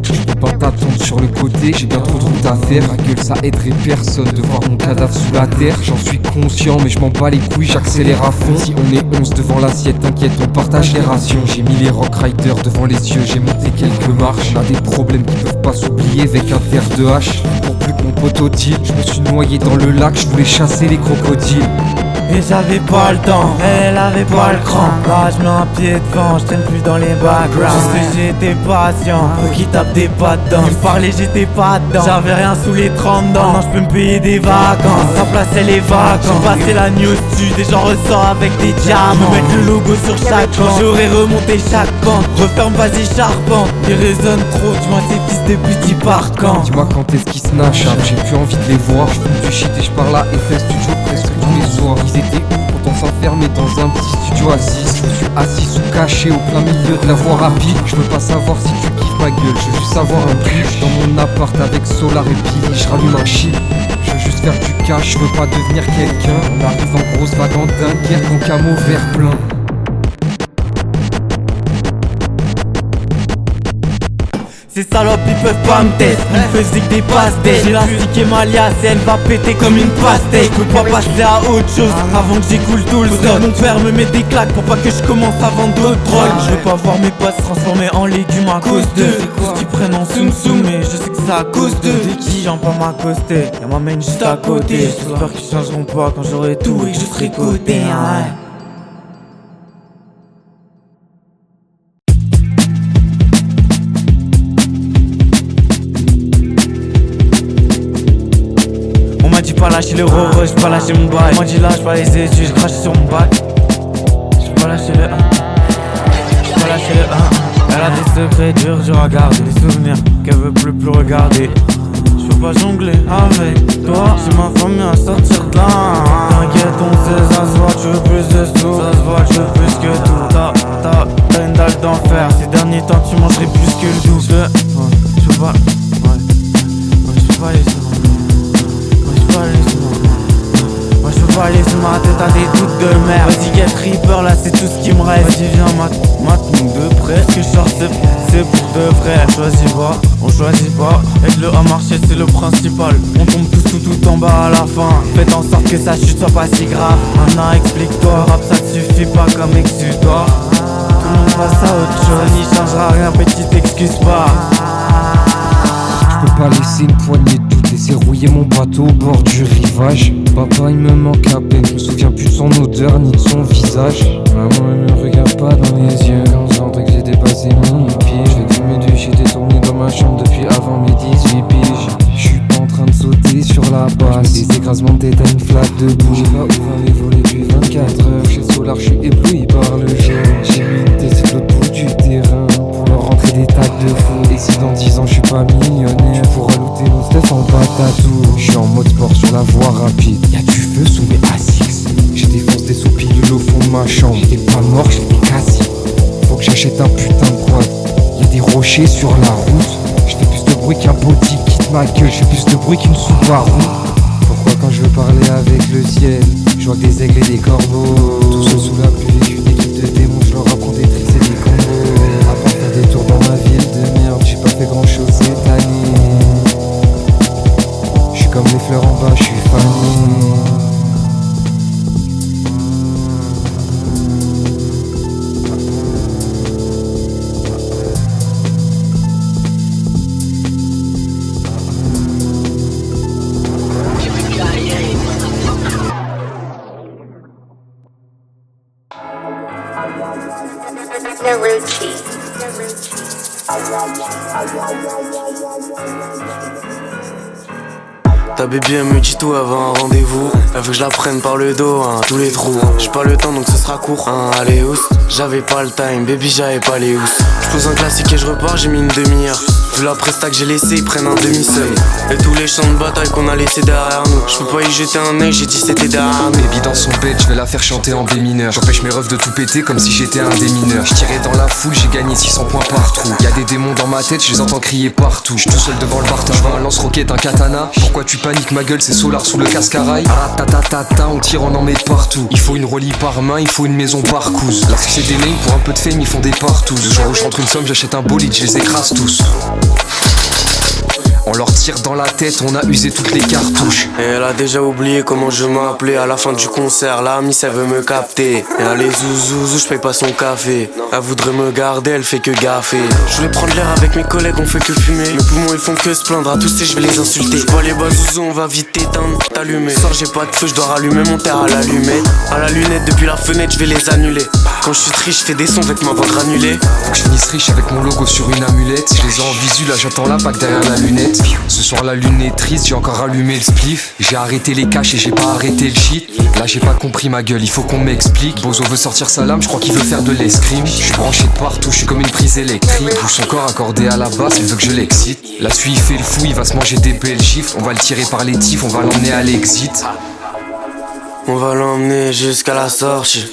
Je peux pas t'attendre sur le côté, j'ai bien trop de route à faire. Ma gueule ça aiderait personne de voir mon cadavre sous la terre. J'en suis conscient mais je m'en bats les couilles, j'accélère à fond. Si on est 11 devant l'assiette, t'inquiète on partage les rations. J'ai mis les Rock Riders devant les yeux, j'ai monté quelques marches. On a des problèmes qui peuvent pas s'oublier avec un terre de hache. Pour plus que mon poteau deal, je me suis noyé dans le lac, je voulais chasser les crocodiles. Et j'avais pas le temps, elle avait pas le cran. Là je mets un pied devant, je traîne plus dans les backgrounds. Juste que j'étais patient, eux qui tapent des pattes dedans. Ils me parlaient, j'étais pas dedans. J'avais rien sous les 30 dents. Maintenant je peux me payer des vacances, sa place elle est vacante. J'ai passé la nuit au sud et j'en ressors avec des diamants. Je mettre le logo sur chaque banc, j'aurais remonté chaque pente. Referme, vas-y charpente, ils résonnent trop, dis-moi ces fils de petits parcans. Dis-moi quand est-ce qu'ils se nagent, j'ai plus envie de les voir. Je fume du shit et je parle à FS Studio presque tous les soirs. Ils étaient où quand on s'enfermait dans un petit studio à 6? Je me suis assis ou caché au plein milieu de la voie rapide. Je veux pas savoir si tu kiffes ma gueule, je veux juste savoir un prix. Dans mon appart avec Solar et Pili, je rallume un chip. Je veux juste faire du cash, je veux pas devenir quelqu'un. On arrive en grosse vague en Dunkerque en camo vert plein. Ces salopes ils peuvent pas me tester, ils me faisaient que des pastèques. J'ai l'astiqué ma liasse et elle va péter comme une pastèque. Je peux pas passer à autre chose avant que j'écoule tout le stock. Mon père me met des claques pour pas que je commence à vendre d'autres drogues. Je veux pas voir mes potes se transformer en légumes à cause d'eux. Ce qu'ils prennent en soum soum, mais je sais que c'est à cause d'eux. Dès qu'ils j'en pas m'accoster, y'a ma main juste à côté. J'espère qu'ils changeront pas quand j'aurai tout et que je serai coté. J'ai pas lâché le roro, j'ai pas lâché mon bail. Moi dit lâche pas les études, j'ai craché sur mon bac. J'ai pas lâché le 1, j'ai pas lâché le 1. Elle a des secrets durs à garder, des souvenirs qu'elle veut plus regarder. Je peux pas jongler avec toi, j'ai ma famille à sortir de là. T'inquiète on sait, ça se voit, tu veux plus de sous. Ça se voit, tu veux plus que tout. T'as une dalle d'enfer, ces derniers temps tu mangerais plus que le double. Je veux pas, je peux pas aller sur moi je peux pas aller sur ma tête à des doutes de merde. Vas-y get Reaper là c'est tout ce qui me reste. Vas-y viens mate-nous de près. Ce que je sors c'est pour de vrai. On choisit pas. Être le A marché c'est le principal. On tombe tout en bas à la fin. Faites en sorte que sa chute soit pas si grave. Maintenant explique-toi, rap ça te suffit pas comme exutoire. Tout le monde passe à autre chose. Ça n'y changera rien, petite excuse pas. Je peux pas laisser une poignée de doute, laisser rouiller mon bateau au bord du rivage. Papa il me manque à peine, je me souviens plus de son odeur ni de son visage. Maman elle me regarde pas dans les yeux quand je sentais que j'ai dépassé mes pieds. Je fais fumer du shit et tourner dans ma chambre depuis avant mes 18 piges. Je suis pas en train de sauter sur la base, des écrasements de tête à une flaque de boue. J'ai pas ouvert les volets depuis 24 heures. Chez Solar je suis ébloui par le jour. J'ai mis une tête sur l'autre bout du terrain pour leur rentrer des tacs de fou. Et si dans 10 ans je suis pas millionnaire, tu pourras looter mon stuff en patatour. Je suis en mode sport sur la voie rapide, y'a du feu sous mes A6. J'ai défoncé des sous-pilules au fond de ma chambre. J'étais pas mort, j'étais quasi. Faut que j'achète un putain de quad. Y'a des rochers sur la route. Je fais plus de bruit qu'un body quitte ma gueule. Je fais plus de bruit qu'une Subaru. Pourquoi quand je veux parler avec le ciel, je vois que des aigles et des corbeaux. Tout seul sous la pluie avec une équipe de démons. Je leur apprends des tricks et des combos. À part faire des tours dans ma ville de merde, j'ai pas fait grand chose cette année. J'suis comme les fleurs en bas, j'suis fané. Ta baby elle me dit tout avant un rendez-vous. Elle veut que je la prenne par le dos, tous les trous. J'ai pas le temps donc ce sera court, allez housse. J'avais pas le time, baby j'avais pas les housses. J'pose un classique et je repars, j'ai mis une demi-heure. Vu la presta que j'ai laissé, ils prennent un demi-seuil. Et tous les champs de bataille qu'on a laissé derrière nous, j'peux pas y jeter un œil, j'ai dit c'était derrière nous. Baby dans son bed, je vais la faire chanter en B mineur. J'empêche mes refs de tout péter comme si j'étais un démineur. J'tirais dans la foule, j'ai gagné 600 points par trou. Y'a des démons dans ma tête, je les entends crier partout. J'suis tout seul devant le bar, je vois un lance-roquette, un katana. Pourquoi tu paniques ma gueule, c'est Solar sous le cascarail. Ratatatata, on tire, on en met partout. Il faut une relie par main, il faut une maison par cousse. Lorsque c'est des names, pour un peu de fame, ils font des partous. Le jour où je rentre une somme, j'achète un bolide, je les écrase tous. On leur tire dans la tête, on a usé toutes les cartouches. Et elle a déjà oublié comment je m'appelais. À la fin du concert, la miss elle veut me capter. Et allez zouzou, je paye pas son café. Elle voudrait me garder, elle fait que gaffer. Je voulais prendre l'air avec mes collègues, on fait que fumer. Mes poumons ils font que se plaindre, à tous ces je vais les insulter. Je vois les bas zouzou, on va vite t'éteindre, t'allumer. Sors j'ai pas de feu, je dois rallumer mon terre à l'allumette. À la lunette, depuis la fenêtre, je vais les annuler. Quand je suis triste, je fais des sons avec ma voix granulée. Faut que je finisse riche avec mon logo sur une amulette. Je les ai en visu, là j'attends la Pâque derrière la lunette. Ce soir la lune est triste, j'ai encore allumé le spliff. J'ai arrêté les caches et j'ai pas arrêté le shit. Là j'ai pas compris ma gueule, il faut qu'on m'explique. Bozo veut sortir sa lame, je crois qu'il veut faire de l'escrime. Je suis branché de partout, je suis comme une prise électrique. Bouge son corps accordé à la basse, il veut que je l'excite. Là-dessus il fait le fou, il va se manger des belles gifles. On va le tirer par les tifs, on va l'emmener à l'exit. On va l'emmener jusqu'à la sortie.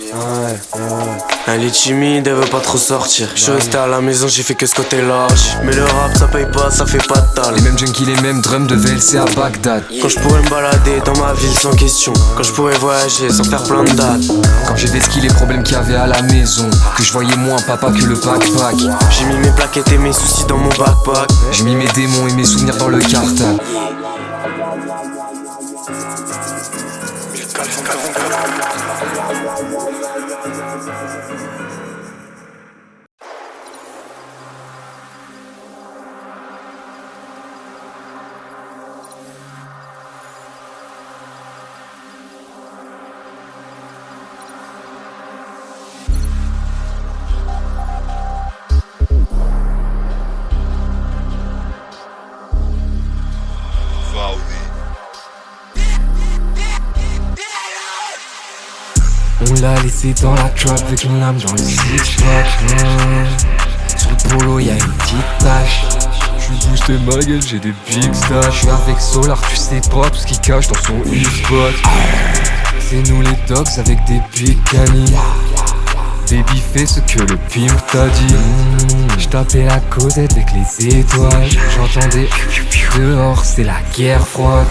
Elle est timide, elle veut pas trop sortir. Je suis resté à la maison, j'ai fait que ce côté large. Mais le rap ça paye pas, ça fait pas de tal. Les mêmes junkies, les mêmes drums de VLC à Bagdad. Quand je pourrais me balader dans ma ville sans question. Quand je pourrais voyager sans faire plein de dates. Quand j'ai vesqué les problèmes qu'il y avait à la maison, que je voyais moins papa que le backpack. J'ai mis mes plaquettes et mes soucis dans mon backpack. J'ai mis mes démons et mes souvenirs dans le cartable. On l'a laissé dans la trap avec une lame dans le six-pack. Sur le polo y'a une petite tache. J'suis boosté ma gueule, j'ai des big stacks. J'suis avec Solar, tu sais pas tout ce qu'il cache dans son U-spot. C'est nous les dogs avec des big canines. Baby fait ce que le pimp t'a dit. J'tapais la causette avec les étoiles. J'entendais dehors, c'est la guerre froide.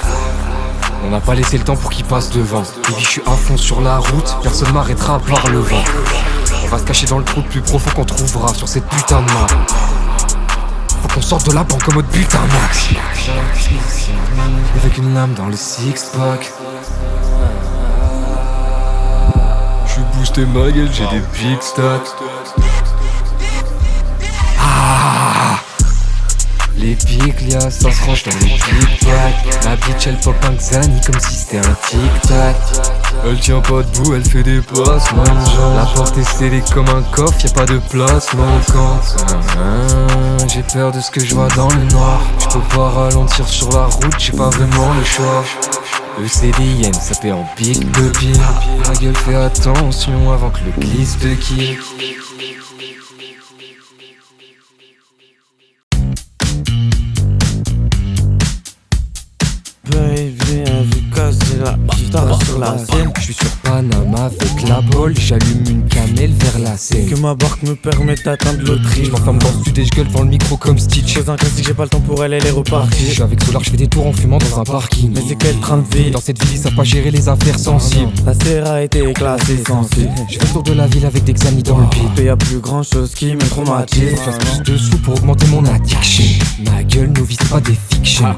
On n'a pas laissé le temps pour qu'il passe devant. Baby, je suis à fond sur la route, personne m'arrêtera par le vent. On va se cacher dans le trou le plus profond qu'on trouvera sur cette putain de map. Faut qu'on sorte de la banque en mode putain max. Avec une lame dans le six-pack. J'suis boosté ma gueule, j'ai des big stats. Les big lias, ça se range dans les tic-tac. La bitch elle pop un Xani comme si c'était un tic-tac. Elle tient pas debout, elle fait des placements. La porte est scellée comme un coffre, y'a pas de placement quand j'ai peur de ce que je vois dans le noir. J'peux pas ralentir sur la route, j'ai pas vraiment le choix. Le CDN, ça paie en big de pile. Ma gueule fais attention avant que le glisse te kill. Baby, vu casser la guitare sur la scène. Je suis sur Panama avec la bolle, j'allume une cannelle vers la Seine. Que ma barque me permette d'atteindre l'Autriche. Je m'enferme dans le sud et je gueule devant le micro comme Stitch. Chose un classique, j'ai pas le temps pour elle est Je repartie. suis avec Solar, je fais des tours en fumant dans un parking. Mais c'est quel train de vie? Dans cette ville, ils savent pas gérer les affaires sensibles. La serre a été classée sensible. Je fais le tour de la ville avec des Xanis dans le beat. Et y'a plus grand chose qui me traumatise. Je fasse plus de sous pour augmenter mon addiction. Ma gueule nous vise pas des fictions.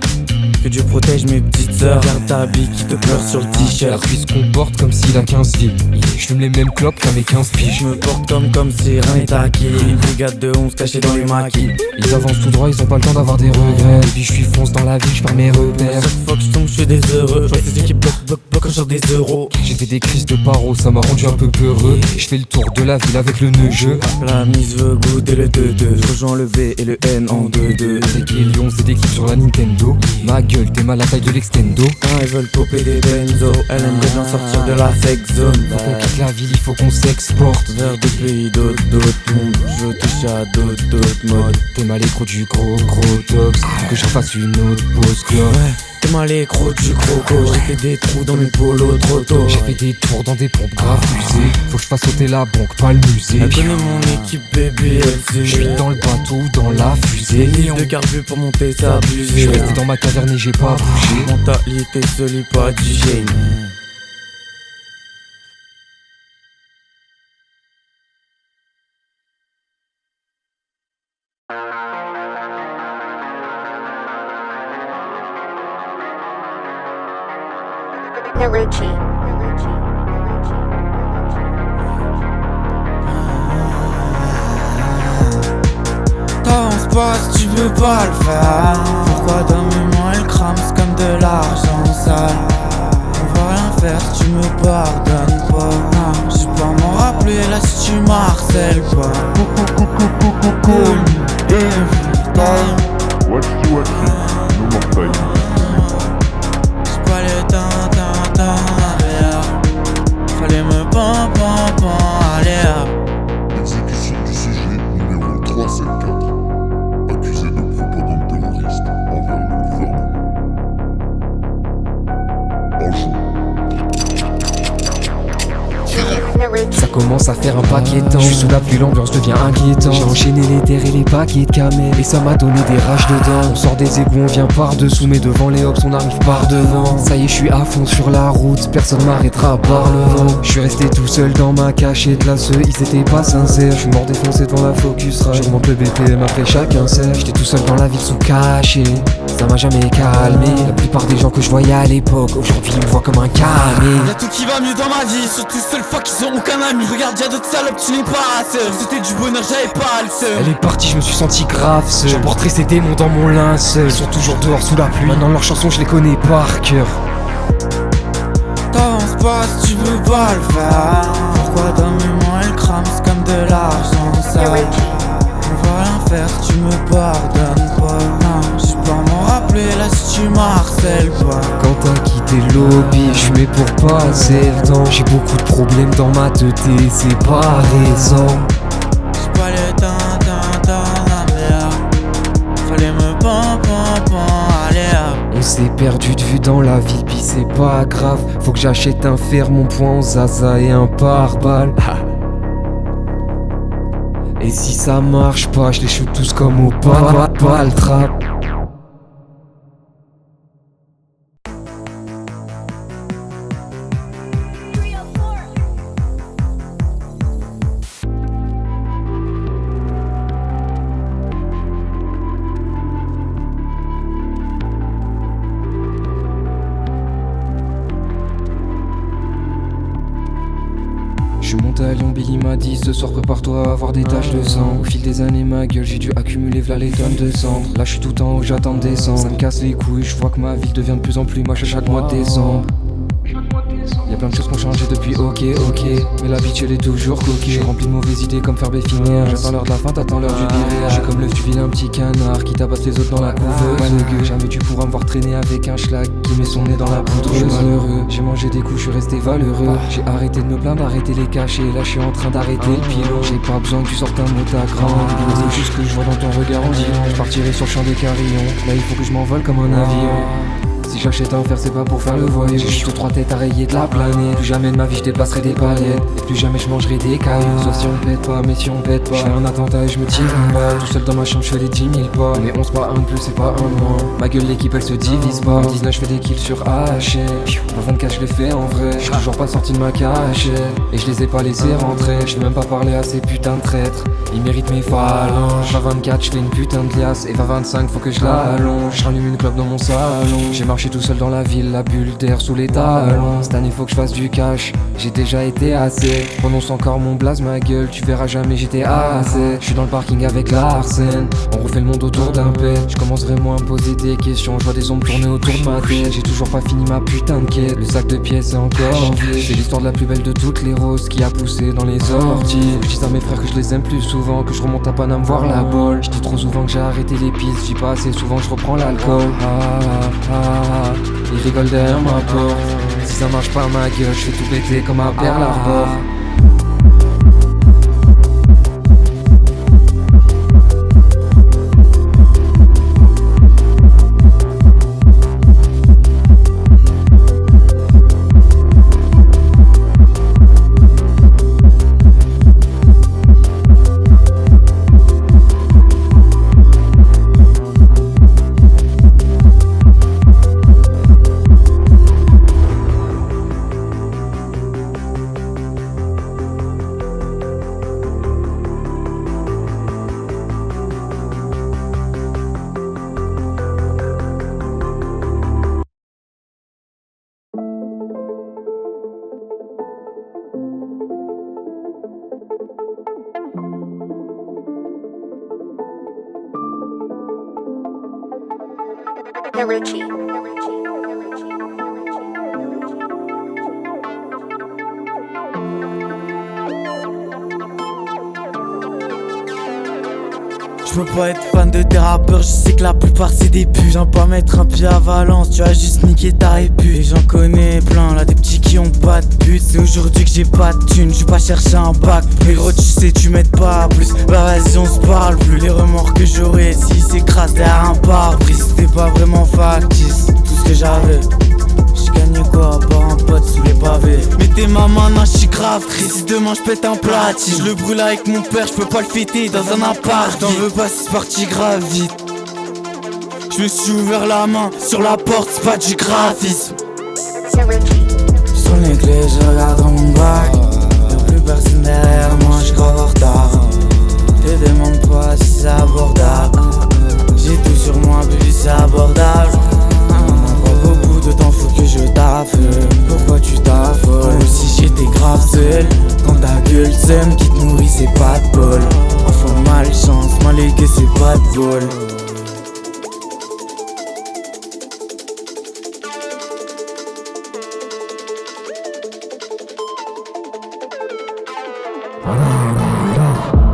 Que Dieu protège mes petites sœurs. Garde ta bille qui te pleure sur le La t-shirt. cuisse comporte comme s'il a 15 vies. Je fume les mêmes clopes qu'avec 15 piges. Je me porte comme si rien n'est acquis. Une brigade de 11 cachée dans les maquis. Ils avancent tout droit, ils ont pas le temps d'avoir des regrets. Et puis je suis fonce dans la ville, je perds mes repères. Chaque fois que je tombe, je fais des heureux. Je vois ces équipes bloquent genre des euros. J'ai fait des crises de paro, ça m'a rendu un peu peureux. Je fais le tour de la ville avec le nœud-jeu. La mise veut goûter le 2-2. Je rejoins le V et le N en 2-2. Avec les lions, c'est des clips sur la Nintendo. Ma gueule, t'es mal à la taille de l'extendo. Ils veulent popper des benzos. Elle aimerait bien sortir de la sex zone. Faut qu'on quitte la ville, il faut qu'on s'exporte. Vers des pays d'autres mondes. Je veux toucher à d'autres modes. T'es mal écro du gros tox. Faut que je refasse une autre pause clope. T'es mal écro du croco. J'ai fait des trous dans mes polos trop tôt. J'ai fait des tours dans des pompes grave usées. Faut que je fasse sauter la banque, pas le musée. Elle connaît mon équipe bébé, elle Je sait. suis dans le bateau ou dans la fusée. De carbu pour monter, c'est Je abusé. suis resté dans ma caverne et j'ai pas bougé. Mentalité solide, pas d'hygiène. Toi on se passe, tu veux pas le faire. Pourquoi dans mes mains elle crame, c'est comme de l'argent sale. On va rien faire si tu me pardonnes pas. Non, j'sais pas m'en rappeler là si tu m'harcèles pas. Cool, every time. Watchy, no more time. J'ai pas le temps, fallait me pan, allez. Exécution du sujet numéro 374. Accusé de propagande terroriste envers le gouvernement. Bonjour. Ça commence à faire un paquet de temps. Je suis sous la pluie, l'ambiance devient inquiétante. J'ai enchaîné les terres et les paquets de camels, et ça m'a donné des rages dedans. On sort des égouts, on vient par dessous, mais devant les hops on arrive par devant. Ça y est, je suis à fond sur la route, personne m'arrêtera par le vent. Je suis resté tout seul dans ma cachette, là ceux ils étaient pas sincères. Je suis mort défoncé devant la Focus Ride. J'augmente le BPM après chacun sait. J'étais tout seul dans la ville sous cachet, ça m'a jamais calmé. La plupart des gens que je voyais à l'époque, aujourd'hui ils me voient comme un camé. Y'a tout qui va mieux dans ma vie, surtout seul fuck ils ont aucun ami. Regarde y'a d'autres salopes, tu n'es pas seul. C'était du bonheur, j'avais pas le seul. Elle est partie, je me suis senti grave seul. J'emporterai ces démons dans mon linceul. Ils sont toujours dehors sous la pluie. Maintenant leurs chansons je les connais par cœur. Toi on se passe, tu veux pas le faire. Pourquoi dans mes mains elle crame, c'est comme de l'argent sale. On va rien faire si tu me pardonnes pas. Non, j'sais pas m'en rappeler là si tu m'harcèles pas. Quand t'as quitté le lobby, je mets pour passer le temps. J'ai beaucoup de problèmes dans ma tête et c'est pas raison. J'ai pas le temps, fallait me pan, allez. On s'est perdu de vue dans la vie, puis c'est pas grave. Faut que j'achète un fer, mon poing en zaza et un pare-balles. Et si ça marche pas, je les shoot tous comme au pas le trap. Je suis monté à Lyon, Billy m'a dit ce soir prépare-toi à avoir des taches de sang. Au fil des années ma gueule j'ai dû accumuler v'là les tonnes de cendres. Là je suis tout en haut, j'attends de descendre. Ça me casse les couilles, je vois que ma ville devient de plus en plus moche à chaque mois de décembre. Y'a plein de choses qui ont changé depuis, ok, mais l'habitude est toujours coquée. Je suis rempli de mauvaises idées comme faire béfinir. J'attends l'heure de la fin, t'attends l'heure du liréal. J'ai comme l'œuf du vilain petit canard qui tabasse les autres dans la couveuse. Jamais tu pourras me voir traîner avec un schlag qui met son nez dans la poudre. Je suis malheureux, j'ai mangé des coups, je suis resté valeureux. J'ai arrêté de me plaindre, d'arrêter les cachets. Là je suis en train d'arrêter le pilote. J'ai pas besoin que tu sortes un mot à grand. C'est juste que je vois dans ton regard en disant je partirai sur le champ des carillons. Là il faut que je m'envole comme un avion. Si j'achète un fer c'est pas pour faire le voyage. Je suis 3 têtes à rayer de la planète. Plus jamais de ma vie je dépasserai des palettes. Et plus jamais je mangerai des cailloux. Sauf si on pète pas, mais si on pète pas. Je fais un attentat et je me tire une balle. Tout seul dans ma chambre je fais les 10 000 pas. Mais 11 pas un de plus c'est pas un de moins. Ma gueule l'équipe elle se divise pas. 19 je fais des kills sur HM. 24 je les fais en vrai. Je suis toujours pas sorti de ma cachette. Et je les ai pas laissés rentrer. Je n'ai même pas parlé à ces putains de traîtres. Ils méritent mes phalanges. Va 24 je fais une putain de liasse. Et va 25 faut que je l'allonge. Je rallume une clope dans mon salon. J'ai marché tout seul dans la ville, la bulle d'air sous les talons. Cette année faut que je fasse du cash, j'ai déjà été assez. Prononce encore mon blaze ma gueule, tu verras jamais j'étais assez. Je suis dans le parking avec l'Arsène, on refait le monde autour d'un pet. Je commence vraiment à me poser des questions, je vois des ombres tourner autour de ma tête. J'ai toujours pas fini ma putain de quête, le sac de pièces est encore vide. C'est l'histoire de la plus belle de toutes les roses qui a poussé dans les orties. Je dis à mes frères que je les aime plus souvent, que je remonte à Paname voir la bolle. Je dis trop souvent que j'ai arrêté les pistes, je dis pas assez souvent que je reprends l'alcool. Ils rigolent derrière ma porte. Si ça marche pas ma gueule, je vais tout péter comme à Pearl Harbor. Je peux pas être fan de tes rappeurs, je sais que la plupart c'est des putes. J'aime pas mettre un pied à Valence, tu as juste niqué ta répute. Et j'en connais plein, là des petits qui ont pas de but. C'est aujourd'hui que j'ai pas de thunes, je vais pas chercher un bac. Mais gros tu sais tu m'aides pas plus, bah vas-y on se parle plus. Les remords que j'aurais s'ils s'écrasent derrière un pare-brise. C'était pas vraiment factice, tout ce que j'avais. Gagné quoi, pas un pote sous les pavés. Mettez ma main, non j'suis grave triste. Si demain j'pète un platine, je le brûle avec mon père, j'peux pas le fêter dans un appart. T'en veux pas, c'est parti grave vite. Je me suis ouvert la main sur la porte, c'est pas du graphisme. Sur les clés, je regarde dans mon bac. Y'a plus personne derrière moi, j'suis grave en retard. Te demande pas si c'est abordable. J'ai tout sur moi, baby c'est abordable. Beaucoup de temps faut que je taffe. Pourquoi tu t'affoles? Comme si j'étais grave seul. Quand ta gueule sème qui te nourrit c'est pas de bol. Enfin malchance, malégué c'est pas de bol.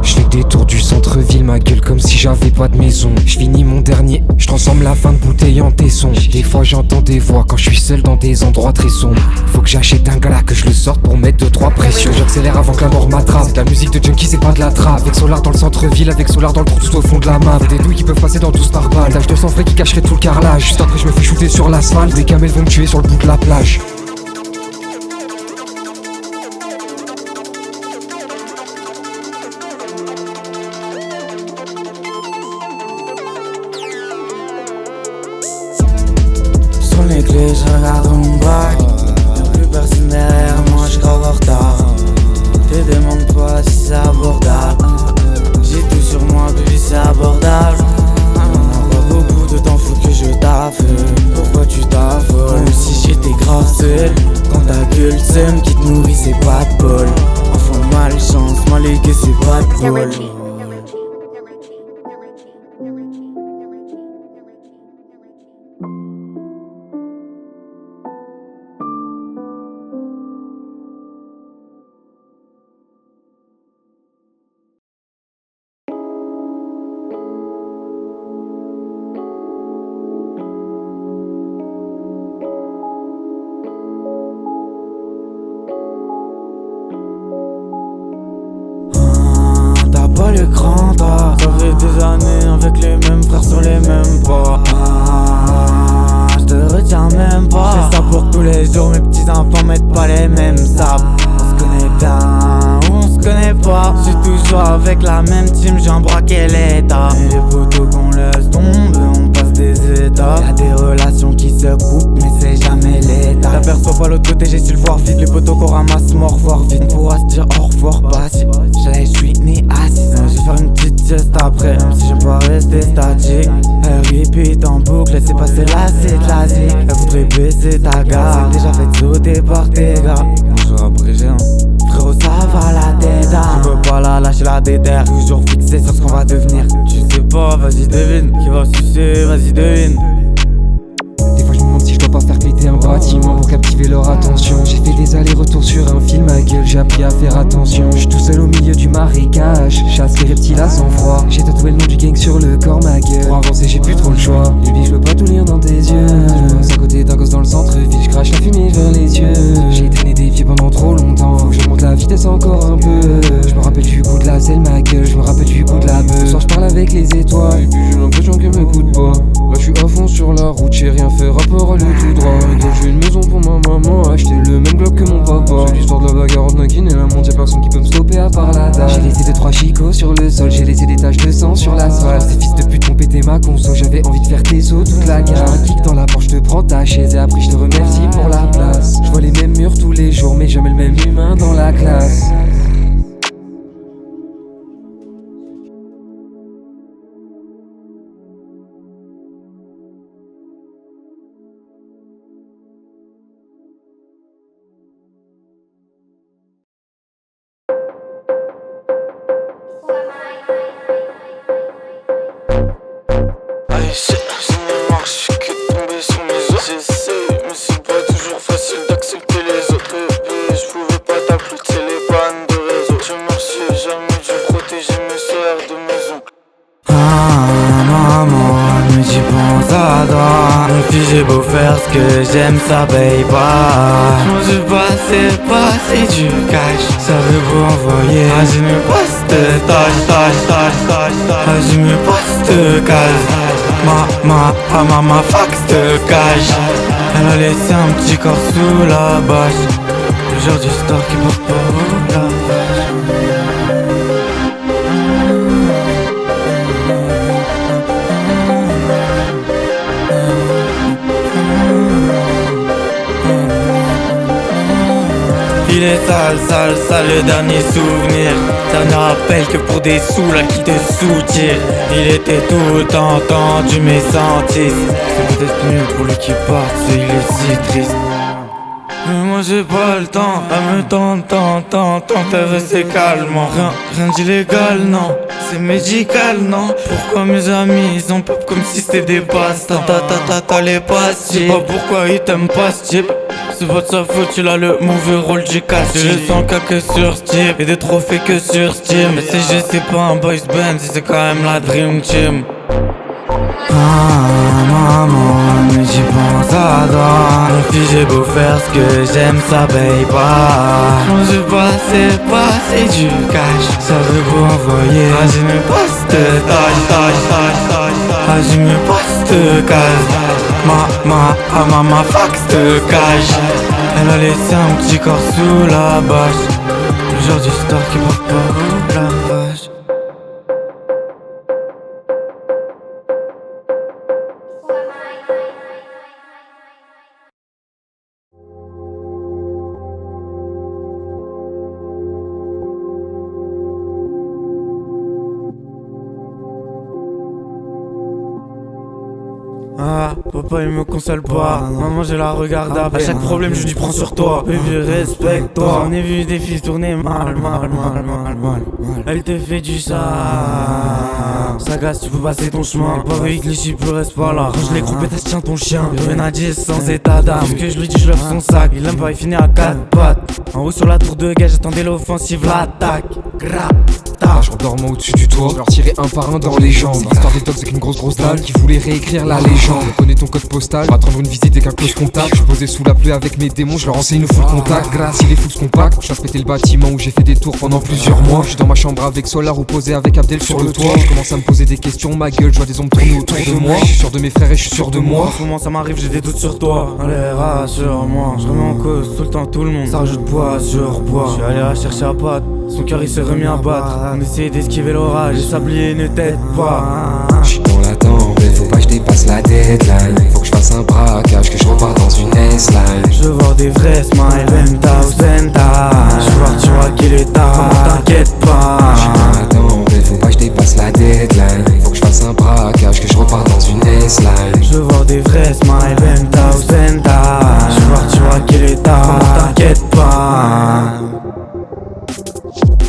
Je fais des tours du centre-ville, ma gueule comme si j'avais pas de maison. Je finis mon dernier, je transforme la fin de bouteille en tesson. Des fois j'entends des voix quand je suis seul dans des endroits très sombres. Faut que j'achète un gala, que je le sorte pour mettre 2-3 pressions. J'accélère avant que la mort m'attrape. C'est de la musique de junkie, c'est pas de la trappe. Avec Solar dans le centre-ville, avec Solar dans le trou tout au fond de la map. Des douilles qui peuvent passer dans 12 par balle. Tâche de sang frais qui cacherait tout le carrelage. Juste après je me fais shooter sur l'asphalte. Des camels vont me tuer sur le bout de la plage. Les clés, je regarde dans mon bac. Y'a plus personne derrière moi, j'suis grave en retard. Te demande pas si c'est abordable. J'ai tout sur moi, baby c'est abordable. On a pas beaucoup de temps, faut que je taffe. Pourquoi tu t'affoles? Comme si j'étais grave seul. Quand ta gueule sème qui te nourrit c'est pas de bol. Enfin malchance, malégué c'est pas de bol. Pas le cran, toi. Ça fait des années avec les mêmes frères sur les mêmes pas. J'te retiens même pas. J'fais ça pour tous les jours, mes petits enfants mettent pas les mêmes sables. On se connaît bien ou on se connaît pas. J'suis toujours avec la même team, j'en braqué l'état. Et les photos qu'on laisse tomber, on passe des étapes. Y'a des relations qui se coupent, mais c'est jamais l'état. T'aperçois pas l'autre côté, j'ai su le voir vite. Les potos qu'on ramasse, mort voir vite. On pourra se dire au revoir, pas si j'suis né assis. Je vais faire une petite sieste après, même si j'aime pas rester statique. Elle répète en boucle, laissez passer là, c'est classique. Elle voudrait baisser ta gare, c'est déjà fait sauter par tes gars. Bonjour abrégé, hein. Frérot, ça va la tête, hein. Je peux pas la lâcher la déterre, toujours fixé sur ce qu'on va devenir. Tu sais pas, vas-y devine, qui va sucer, vas-y devine. Des fois je me demande si je dois pas faire péter un bâtiment pour captiver leur attention. J'ai fait des allers-retours sur un film, ma gueule, j'ai appris à faire attention. Je suis tout seul au milieu du marécage, chasse les reptiles à sang-froid. J'ai tatoué le nom du gang sur le corps, ma gueule. Pour avancer j'ai plus trop le choix. Baby je veux pas tout lire dans tes yeux. Je pense à côté d'un gosse dans le centre-ville, je crache la fumée vers les yeux. J'ai traîné des pieds pendant trop longtemps, faut que je monte la vitesse encore un peu. Je me rappelle du goût de la selle, ma gueule, je me rappelle du goût de la beuh. Ce soir je parle avec les étoiles, et puis j'ai l'impression qu'elle m'écoute pas. Là je suis à fond sur la route, j'ai rien fait, rapport à le tout droit. Et donc j'ai une maison pour ma maman, acheté le même globe que mon papa. C'est l'histoire de la bagarre de Nakin et la monte, y'a personne qui peut me stopper à part la dalle. J'ai laissé 2-3 chicots sur le sol, j'ai laissé des taches de sang sur l'asphalte. Ces fils de pute m'ont pété ma conso, j'avais envie de faire tes os toute la gamme. Un kick dans la porte, je te prends ta chaise et après je te remercie pour la place. Je vois les mêmes murs tous les jours, mais jamais le même humain dans la classe. J'suis que de j'essaie, mais c'est pas toujours facile d'accepter les autres. Bébé, je pouvais pas t'appliquer les pannes de réseau. Je me suis jamais dû protéger mes soeurs de maison. Maman, mais j'y pense à toi. Mon fils, j'ai beau faire ce que j'aime, ça paye pas. Moi je passais du cash. Ça veut vous envoyer. Ah, je me passe de tâche. Ah, je me passe de case. Ma fax de cash. Elle a laissé un petit corps sous la bâche. Le genre d'histoire qui porte pas haut la vache. Il est sale, le dernier souvenir. Dernier rappel que pour des sous là qui te soutire. Il était tout le temps tendu mais senti. C'est peut-être mieux pour lui qui part, il est si triste. Mais moi j'ai pas le temps, elle me tente, elle rester calmement. Rien d'illégal, non, c'est médical, non. Pourquoi mes amis, ils ont pop comme si c'était des passe-temps. T'as les passes, je sais pas pourquoi ils t'aiment pas ce type. C'est pas de sa faute, il a le mauvais rôle du casse. Je le sens que sur Steam, et des trophées que sur Steam. Mais c'est pas un boys band, c'est quand même la Dream Team. Maman, mais j'y pense à toi. Mon fils, j'ai beau faire ce que j'aime, ça paye pas. Moi je passais du cash. Ça veut vous envoyer. Ah, je me passe de tâche. Ah, je me passe de case. Ma fax de cash. Elle a laissé un petit corps sous la bâche. Le genre d'histoire qui porte pas haut la vache. Ah, papa il me console pas, maman je la regarde à chaque problème je lui prends sur toi. Baby respecte-toi, on a vu des filles tourner mal. Elle te fait du ça gasse, tu peux passer ton chemin. Le pavé il glitch, il peut reste pas là. Quand je l'ai groupé, t'as tiens ton chien. Benadis sans état d'âme. Ce que je lui dis, je lève son sac. Il aime pas, il finit à 4 pattes. En haut sur la tour de gage, j'attendais l'offensive, l'attaque. Je redormant au-dessus du toit, je leur tirais un par un dans les jambes. C'est l'histoire des dogs avec une grosse dalle qui voulait réécrire la légende. On connaît ton code postal, va attendre une visite et qu'un close contact. Je suis posé sous la pluie avec mes démons, je leur enseigne le full contact. Grâce, il est fou ce compact. Je péter le bâtiment où j'ai fait des tours pendant plusieurs mois. Je suis dans ma chambre avec Solar ou posé avec Abdel sur le toit. Je commence à me poser des questions, ma gueule, je vois des ombres tourner autour de moi. Je suis sûr de mes frères et je suis sûr de moi. En ce moment ça m'arrive, j'ai des doutes sur toi. Allez, rassure-moi, je remets en cause tout le temps tout le monde. Ça rajoute poids sur poids. Je suis allé la chercher à patte, son cœur il s'est remis à battre. On essayait d'esquiver l'orage, le sablier ne t'aide pas. J'suis dans la tempête, faut pas que je dépasse la deadline. Faut que je fasse un braquage, que je repars dans une S-line. Je veux voir des vrais smiles, penthouse. Je veux voir tu vois qu'il est tard, t'inquiète pas. J'suis dans la tempête, faut pas que je dépasse la deadline. Faut que je fasse un braquage, que je repars dans une S-line. Je veux voir des vrais smiles, penthouse. Je veux voir tu vois qu'il est tard, t'inquiète pas.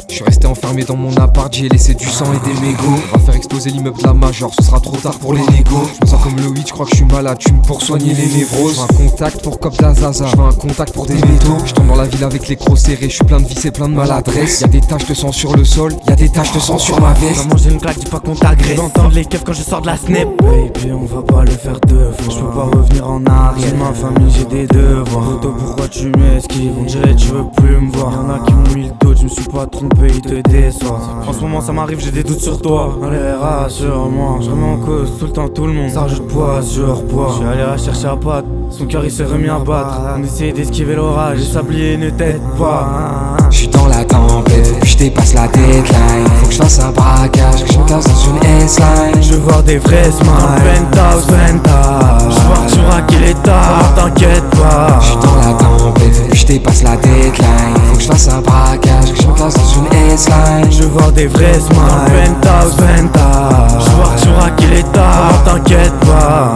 Je suis resté enfermé dans mon appart, j'ai laissé du sang et des mégots. On va faire exploser l'immeuble de la Major, ce sera trop tard pour les négos. Je me sens comme le 8, je crois que je suis malade, tu me pour soigner les névroses. Je veux un contact pour Cop d'Azaza, je veux un contact pour des métaux. Je tombe dans la ville avec les crocs serrés, je suis plein de vices et plein de maladresse. Y'a des taches de sang sur le sol, y'a des taches de sang sur ma veste. Maman j'ai une claque, dis pas qu'on t'agresse. Je veux entendre les keufs quand je sors de la snap. Baby on va pas le faire deux fois, je peux pas revenir en arrière. J'ai ma famille, j'ai des devoirs. Photo pourquoi tu m'esquives, on dirait tu veux plus me voir. Y'en a qui m'ont mis le dos, je me suis pas trompé, ils te déçoivent. En ce moment ça m'arrive, j'ai des doutes sur toi. Allez rassure-moi, je remets en cause tout le temps tout le monde. Ça rajoute poids sur poids. Je suis allé la chercher à patte, son cœur il s'est remis à battre. On essayait d'esquiver l'orage, le sablier ne t'aide pas. J'suis dans la tempête, puis je dépasse la deadline. Faut que je fasse un braquage, que je me casse dans une S-line. Je veux voir des vrais smiles, penthouse. Je veux voir tu vois qu'il est tard, t'inquiète pas. J'suis dans la tempête, puis je dépasse la deadline. Faut que je fasse un braquage, que je me casse dans une S-line. Je veux voir des vrais smiles, penthouse. Je veux voir tu vois qu'il est tard, t'inquiète pas.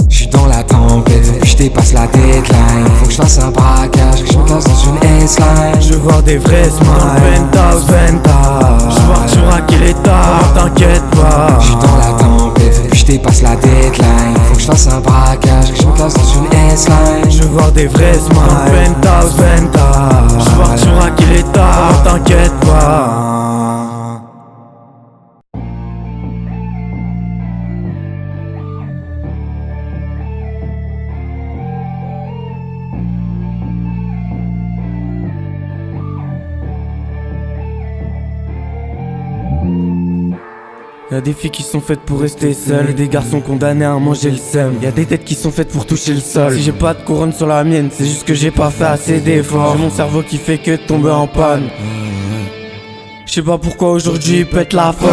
J'suis dans la tempête, puis je dépasse la deadline. Faut que je fasse un braquage, que je me casse dans une S-line. Je veux voir des vrais smiles. Penthouse, penthouse. Je vois que tu raques l'état, t'inquiète pas. J'suis dans la tempête, puis je dépasse la deadline. Faut que je fasse un braquage, que je me casse dans une S-line. Je veux voir des vrais smiles. Penthouse, penthouse. Je vois que tu raques l'état, t'inquiète pas. Y'a des filles qui sont faites pour rester seules et des garçons condamnés à manger le seum. Y'a des têtes qui sont faites pour toucher le sol. Si j'ai pas de couronne sur la mienne, c'est juste que j'ai pas fait assez d'efforts. J'ai mon cerveau qui fait que tomber en panne. Je sais pas pourquoi aujourd'hui il pète la forme.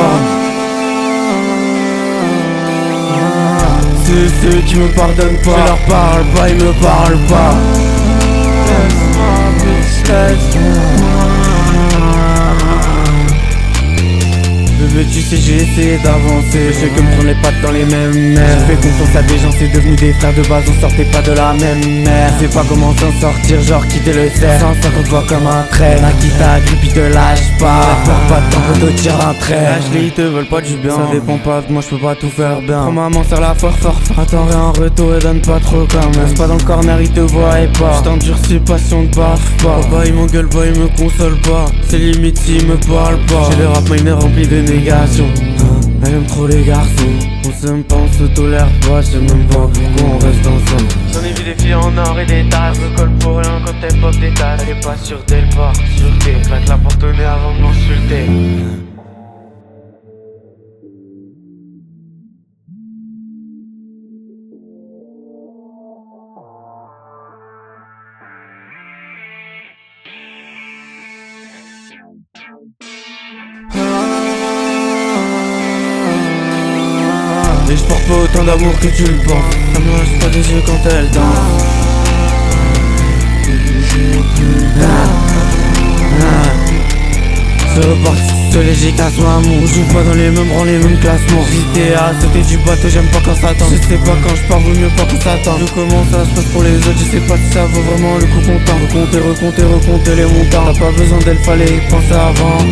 C'est ceux qui me pardonnent pas. Je leur parle pas, ils me parlent pas. Laisse-moi, bitch, laisse-moi. Bébé, tu sais, j'ai essayé d'avancer. Je sais que me prendre les pattes dans les mêmes mers. J'ai fait confiance à des gens, c'est devenu des frères de base. On sortait pas de la même mer. Je sais pas comment s'en sortir, genre quitter le cerf. 150 voix comme un train. Nakita, grippe, il te lâche pas. Peur pas de temps, peut te tirer un trait. Ashley, ils te veulent pas du bien. Ça dépend pas de moi, je peux pas tout faire bien. Prends maman, serre la fort. Attends rien en retour et donne pas trop quand même. Reste pas dans le corner, ils te voient et pas. Je t'endurcis, passion de baffe pas. Bah, il m'engueule pas, il me console pas. C'est limite s'il me parle pas. J'ai le rap miner rempli de négation. Elle aime trop les garçons. On s'aime pas, on se tolère pas. Je sais même pas pourquoi on reste ensemble. J'en ai vu des filles en or et des tasses. Me colle pour rien quand elle pop des tasses. Elle est pas sûre d'elle part, sûreté. Claque la porte au nez avant de m'insulter. Et je porte pas autant d'amour que tu le penses. Elle me lâche pas des yeux quand elle danse. C'est reparti, tout léger casse ma mou. On joue pas dans les mêmes rangs, les mêmes classements. J'étais à sauter du bateau, j'aime pas quand ça tend. Je sais pas quand je pars, vaut mieux pas quand ça tend. Je comment ça se passe pour les autres, je sais pas si ça vaut vraiment le coup comptant. Recompter les montants. T'as pas besoin d'elle, fallait y penser avant.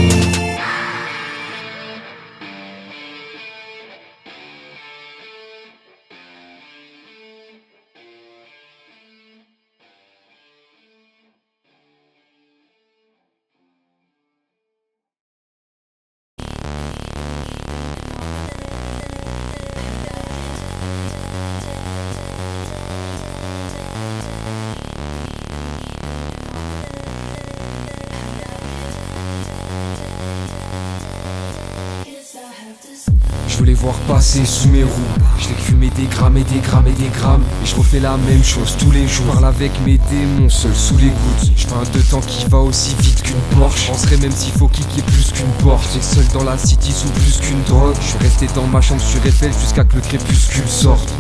Je voulais voir passer sous mes roues. Je l'ai fumé des grammes et des grammes et des grammes. Et je refais la même chose tous les jours. Je parle avec mes démons seul sous les gouttes. Je fais un deux temps qui va aussi vite qu'une Porsche. Je penserais même s'il faut kicker plus qu'une porte. J'étais seul dans la city sous plus qu'une drogue. Je suis resté dans ma chambre sur Eiffel jusqu'à que le crépuscule sorte.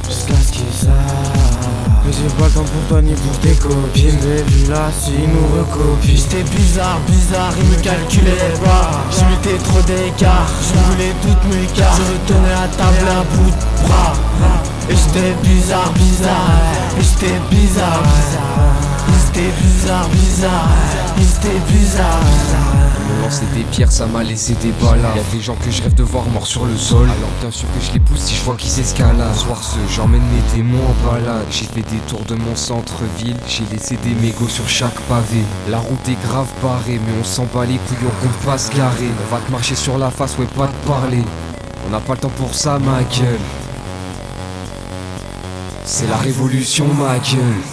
Jusqu'à ce qu'ils savent que j'ai pas le temps pour toi ni pour tes copines. J'ai vu là s'ils nous recopient. J'étais bizarre, ils me calculaient pas. Je mettais trop d'écart, je voulais toutes mes cartes. Je retournais à table à bout de bras. Et j'étais bizarre, et j'étais bizarre. J'étais bizarre. Me lancer des pierres, ça m'a laissé des balades. Y'a des gens que je rêve de voir morts sur le sol. Alors bien sûr que je les pousse si je vois qu'ils escaladent. Ce soir j'emmène mes démons en balade. J'ai fait des tours de mon centre-ville. J'ai laissé des mégots sur chaque pavé. La route est grave barrée, mais on s'en bat les couilles, on compte pas se garer. On va te marcher sur la face, ouais pas te parler. On n'a pas le temps pour ça, ma gueule. C'est la révolution, ma gueule.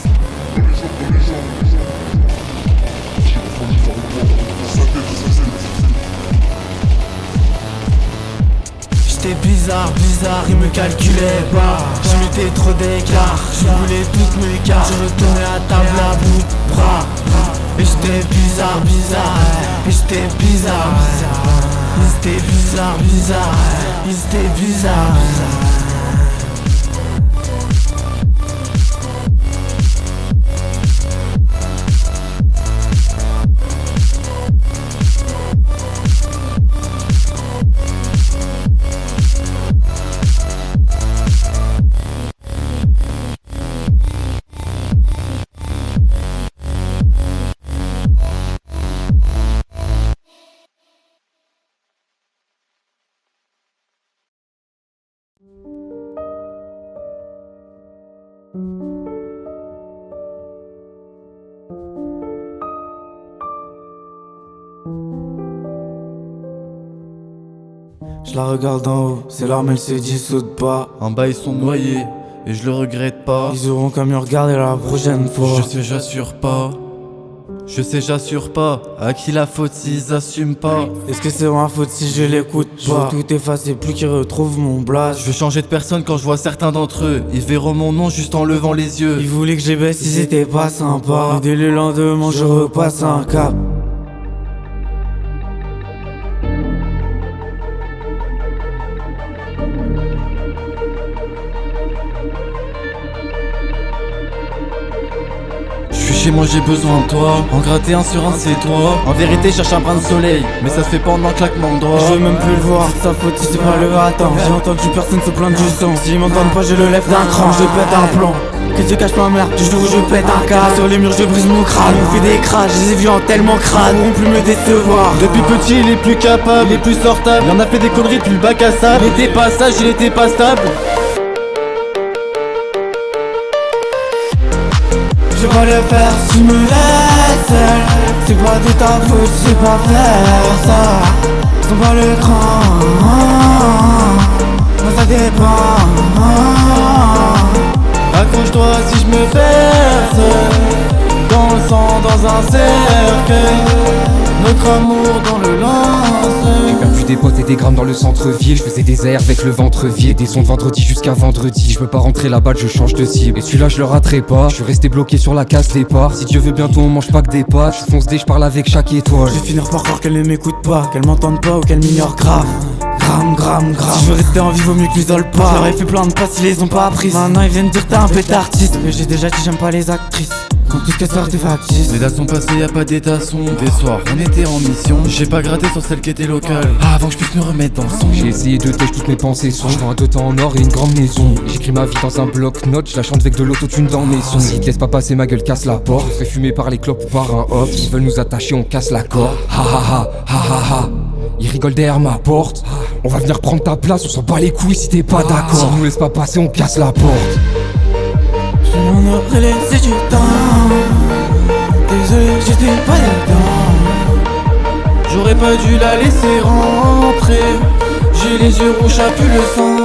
J'étais bizarre, ils me calculaient pas. Je mettais trop d'écart, je voulais toutes mes cartes. Je retournais à table à bout de bras. Et j'étais bizarre, et j'étais bizarre. Ils étaient bizarres. Je la regarde d'en haut, ses larmes elles se dissoudent pas. En bas ils sont noyés, et je le regrette pas. Ils auront qu'à mieux regarder la prochaine fois. Je sais, j'assure pas. Je sais, j'assure pas. À qui la faute s'ils assument pas? Est-ce que c'est ma faute si je l'écoute pas? Tout effacer, plus qu'ils retrouvent mon blast. Je veux changer de personne quand je vois certains d'entre eux. Ils verront mon nom juste en levant les yeux. Ils voulaient que je les baisse, ils étaient pas sympas. Mais dès le lendemain, je repasse un cap. Chez moi j'ai besoin de toi, en gratter un sur un c'est toi. En vérité cherche un brin de soleil, mais ça se fait pas en un claquement de doigts. Je veux même plus le voir, c'est sa faute si c'est pas le attends. J'ai entendu personne se plaindre du son. S'ils m'entendent pas je le lève d'un cran, je pète un plomb. Que Dieu cache ma mère, du jour où je pète un cas. Sur les murs je brise mon crâne, on fait des crashs, je les ai vus en tellement crâne, ils pourront plus me décevoir. Depuis petit il est plus capable, il est plus sortable. Il en a fait des conneries depuis le bac à sable. Il était pas sage, il était pas stable. Je vais le faire si me laisse seul. C'est pas de ta faute, c'est pas faire ça. Sont pas le cran, moi ça dépend. Accroche-toi si je me perce dans le sang, dans un cercueil. Notre amour dans le lance. J'ai perdu des potes et des grammes dans le centre-ville. Je faisais des airs avec le ventre vide. Des sons de vendredi jusqu'à vendredi. Je veux pas rentrer là-bas, je change de cible. Et celui-là je le raterai pas. Je suis resté bloqué sur la case départ. Si Dieu veut bientôt on mange pas que des pâtes. Je fonce dé, je parle avec chaque étoile. Je vais finir par croire qu'elle ne m'écoute pas, qu'elle m'entende pas ou qu'elle m'ignore grave. Gramme. Si je veux rester en vie, vaut mieux que m'isole pas. Je leur ai fait plein de passes, ils les ont pas apprises. Maintenant ils viennent dire t'es un bête artiste. Mais j'ai déjà dit j'aime pas les actrices. Quand tout ce qu'elles sortent est factice. Les dates sont passées, y'a pas d'étasson. Des soirs, on était en mission. J'ai pas gratté sur celle qui était locale. Avant que je puisse me remettre dans le son. J'ai essayé de têche toutes mes pensées sont. Je vends un 2 temps en or et une grande maison. J'écris ma vie dans un bloc-notes. Je la chante avec de l'autotune dans mes sons. Si te laisse pas passer ma gueule, casse la porte. Fait fumer par les clopes ou par un hop. Ils veulent nous attacher, on casse la corde. Ha ha ha. Ils rigolent derrière ma porte. On va venir prendre ta place, on s'en bat les couilles si t'es pas d'accord. Si on nous laisse pas passer, on casse la porte. Je m'en aurais laissé du temps. Désolé, j'étais pas dedans. J'aurais pas dû la laisser rentrer. J'ai les yeux rouges, ça pue le sang.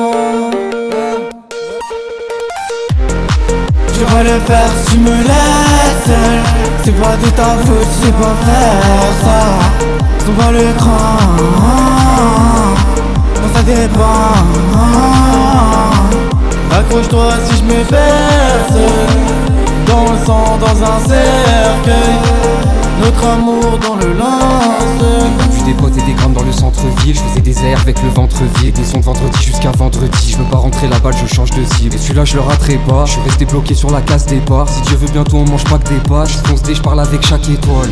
Je vais le faire si me laisse seul. C'est pas de ta faute, c'est pas faire ça. Sont pas le cran, moi ça dépend. Accroche-toi si je me perce dans le sang, dans un cercueil. Notre amour dans le lance. J'ai vu des potes et des grammes dans le centre-ville. Je faisais des airs avec le ventre vide. Des sons de vendredi jusqu'à vendredi. Je veux pas rentrer là-bas, je change de cible. Et celui-là je le raterai pas. Je suis resté bloqué sur la case départ. Si Dieu veut bientôt on mange pas que des pâtes. Je fonce dé, je parle avec chaque étoile.